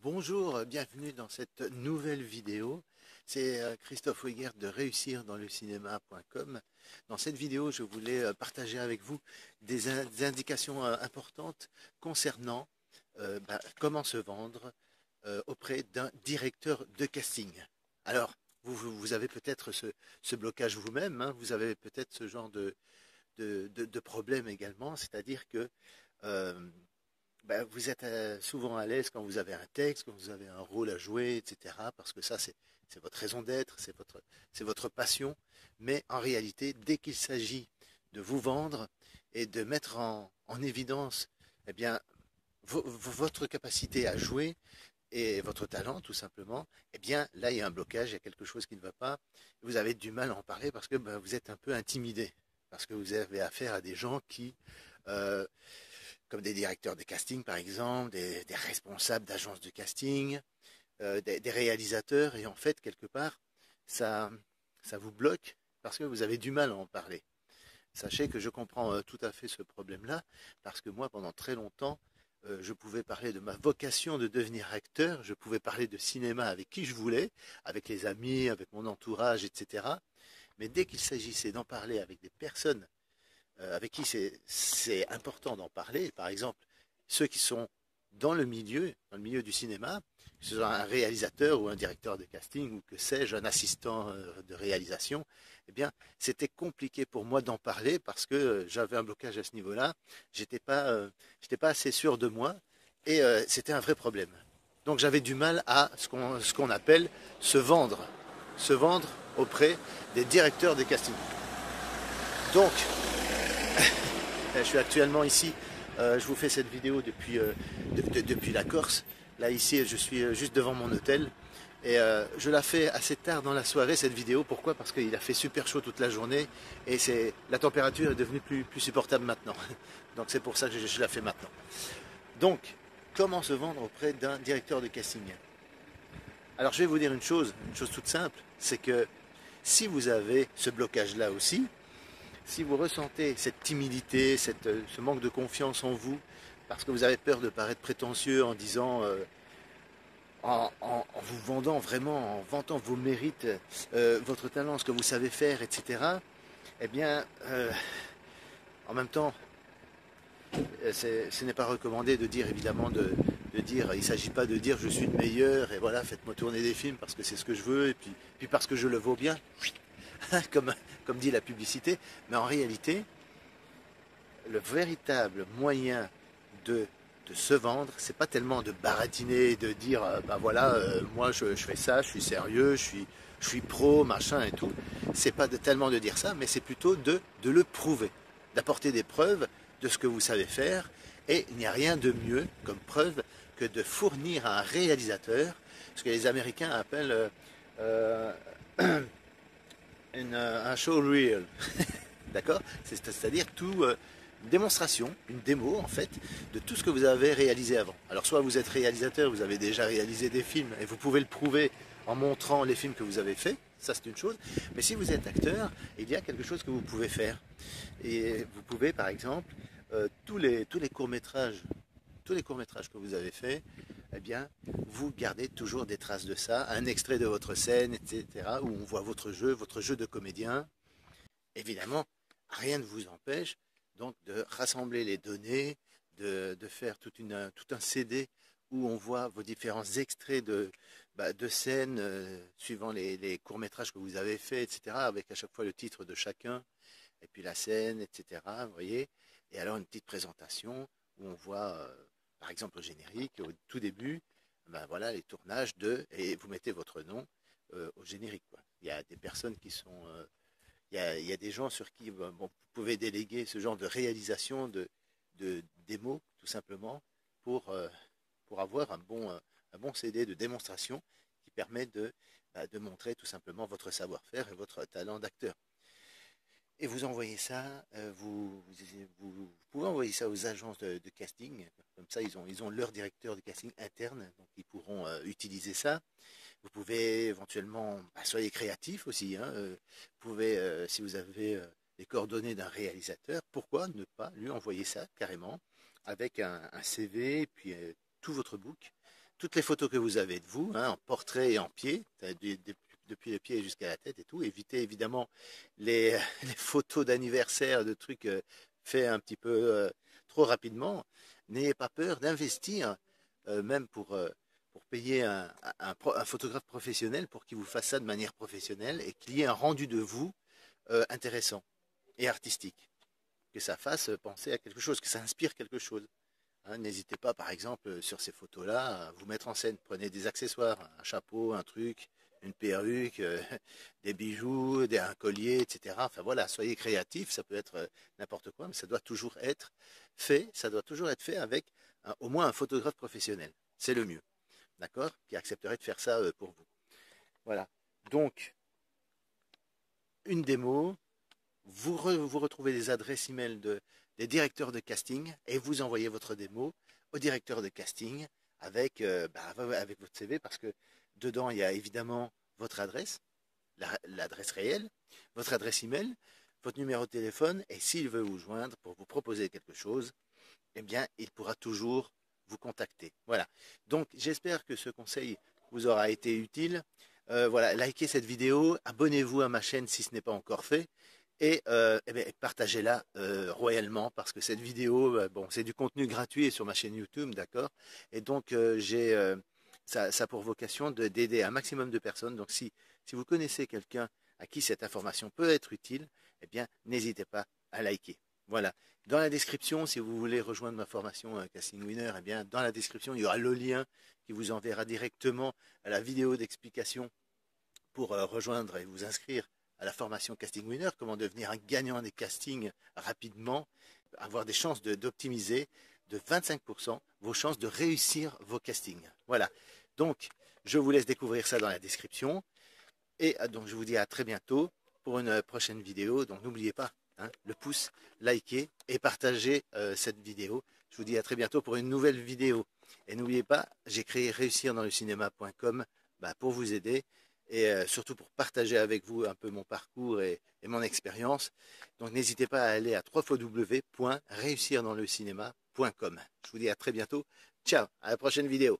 Bonjour, bienvenue dans cette nouvelle vidéo. C'est Christophe Weigert de réussirdanslecinema.com. Dans cette vidéo, je voulais partager avec vous des indications importantes concernant comment se vendre auprès d'un directeur de casting. Alors, vous avez peut-être ce blocage vous-même, hein, vous avez peut-être ce genre de problème également, c'est-à-dire que vous êtes souvent à l'aise quand vous avez un texte, quand vous avez un rôle à jouer, etc. Parce que ça, c'est votre raison d'être, c'est votre passion. Mais en réalité, dès qu'il s'agit de vous vendre et de mettre en évidence eh bien, votre capacité à jouer et votre talent, tout simplement, eh bien, là, il y a un blocage, il y a quelque chose qui ne va pas. Vous avez du mal à en parler parce que vous êtes un peu intimidé. Parce que vous avez affaire à des gens qui... euh, comme des directeurs de casting par exemple, des responsables d'agences de casting, des réalisateurs, et en fait, quelque part, ça, ça vous bloque parce que vous avez du mal à en parler. Sachez que je comprends tout à fait ce problème-là, parce que moi, pendant très longtemps, je pouvais parler de ma vocation de devenir acteur, je pouvais parler de cinéma avec qui je voulais, avec les amis, avec mon entourage, etc. Mais dès qu'il s'agissait d'en parler avec des personnes avec qui c'est important d'en parler. Par exemple, ceux qui sont dans le milieu du cinéma, que ce soit un réalisateur ou un directeur de casting ou que sais-je, un assistant de réalisation, eh bien, c'était compliqué pour moi d'en parler parce que j'avais un blocage à ce niveau-là. J'étais pas assez sûr de moi et c'était un vrai problème. Donc j'avais du mal à ce qu'on appelle se vendre auprès des directeurs de casting. Donc, je suis actuellement ici, je vous fais cette vidéo depuis la Corse. Là ici, je suis juste devant mon hôtel. Et je la fais assez tard dans la soirée, cette vidéo. Pourquoi? Parce qu'il a fait super chaud toute la journée. Et la température est devenue plus supportable maintenant. Donc c'est pour ça que je la fais maintenant. Donc, comment se vendre auprès d'un directeur de casting? Alors je vais vous dire une chose toute simple. C'est que si vous avez ce blocage-là aussi, si vous ressentez cette timidité, ce manque de confiance en vous, parce que vous avez peur de paraître prétentieux en disant, en vous vendant vraiment, en vantant vos mérites, votre talent, ce que vous savez faire, etc., eh bien, en même temps, ce n'est pas recommandé de dire, évidemment, de dire, il ne s'agit pas de dire je suis le meilleur, et voilà, faites-moi tourner des films parce que c'est ce que je veux, et puis parce que je le vaux bien, comme dit la publicité, mais en réalité, le véritable moyen de se vendre, c'est pas tellement de baratiner, de dire moi je fais ça, je suis sérieux, je suis pro, machin et tout. C'est pas tellement de dire ça, mais c'est plutôt de le prouver, d'apporter des preuves de ce que vous savez faire. Et il n'y a rien de mieux comme preuve que de fournir à un réalisateur ce que les Américains appellent un showreel. D'accord? C'est-à-dire une démonstration, une démo en fait, de tout ce que vous avez réalisé avant. Alors soit vous êtes réalisateur, vous avez déjà réalisé des films et vous pouvez le prouver en montrant les films que vous avez faits, ça c'est une chose, mais si vous êtes acteur, il y a quelque chose que vous pouvez faire. Et vous pouvez par exemple, tous les courts-métrages que vous avez faits, eh bien, vous gardez toujours des traces de ça, un extrait de votre scène, etc., où on voit votre jeu de comédien. Évidemment, rien ne vous empêche donc de rassembler les données, de faire tout un CD où on voit vos différents extraits de scènes suivant les courts-métrages que vous avez faits, etc., avec à chaque fois le titre de chacun, et puis la scène, etc., vous voyez. Et alors une petite présentation où on voit, par exemple au générique, au tout début, voilà les tournages et vous mettez votre nom au générique, quoi. Il y a des personnes qui sont... il y a des gens sur qui vous pouvez déléguer ce genre de réalisation de démos, tout simplement, pour avoir un bon CD de démonstration qui permet de montrer tout simplement votre savoir-faire et votre talent d'acteur. Et vous envoyez ça, vous pouvez envoyer ça aux agences de casting, comme ça ils ont leur directeur de casting interne, donc ils pourront utiliser ça. Vous pouvez éventuellement, soyez créatif aussi, hein, vous pouvez, si vous avez les coordonnées d'un réalisateur, pourquoi ne pas lui envoyer ça carrément avec un CV et puis tout votre book toutes les photos que vous avez de vous, hein, en portrait et en pied, depuis les pieds jusqu'à la tête et tout. Évitez évidemment les, les photos d'anniversaire, de trucs faits un petit peu trop rapidement. N'ayez pas peur d'investir, même pour payer un photographe professionnel pour qu'il vous fasse ça de manière professionnelle et qu'il y ait un rendu de vous intéressant et artistique. Que ça fasse penser à quelque chose, que ça inspire quelque chose. Hein, n'hésitez pas, par exemple, sur ces photos-là, à vous mettre en scène. Prenez des accessoires, un chapeau, un truc, une perruque, des bijoux, un collier, etc. Enfin voilà, soyez créatifs, ça peut être n'importe quoi, mais ça doit toujours être fait, ça doit toujours être fait avec au moins un photographe professionnel. C'est le mieux, d'accord? Qui accepterait de faire ça pour vous. Voilà. Donc, une démo, vous retrouvez les adresses email des directeurs de casting et vous envoyez votre démo au directeur de casting avec votre CV parce que dedans il y a évidemment votre adresse, l'adresse réelle, votre adresse email, votre numéro de téléphone et s'il veut vous joindre pour vous proposer quelque chose, eh bien il pourra toujours vous contacter. Voilà. Donc j'espère que ce conseil vous aura été utile. Voilà, likez cette vidéo, abonnez-vous à ma chaîne si ce n'est pas encore fait et partagez-la royalement parce que cette vidéo, bon, c'est du contenu gratuit sur ma chaîne YouTube, d'accord? Et donc j'ai ça a pour vocation d'aider un maximum de personnes. Donc si vous connaissez quelqu'un à qui cette information peut être utile, eh bien n'hésitez pas à liker. Voilà. Dans la description, si vous voulez rejoindre ma formation Casting Winner, eh bien dans la description, il y aura le lien qui vous enverra directement à la vidéo d'explication pour rejoindre et vous inscrire à la formation Casting Winner, comment devenir un gagnant des castings rapidement, avoir des chances d'optimiser de 25% vos chances de réussir vos castings. Voilà. Donc, je vous laisse découvrir ça dans la description. Et donc, je vous dis à très bientôt pour une prochaine vidéo. Donc, n'oubliez pas, hein, le pouce, likez et partagez cette vidéo. Je vous dis à très bientôt pour une nouvelle vidéo. Et n'oubliez pas, j'ai créé réussirdanslecinema.com pour vous aider et surtout pour partager avec vous un peu mon parcours et mon expérience. Donc n'hésitez pas à aller à www.réussirdanslecinema.com. Je vous dis à très bientôt. Ciao, à la prochaine vidéo.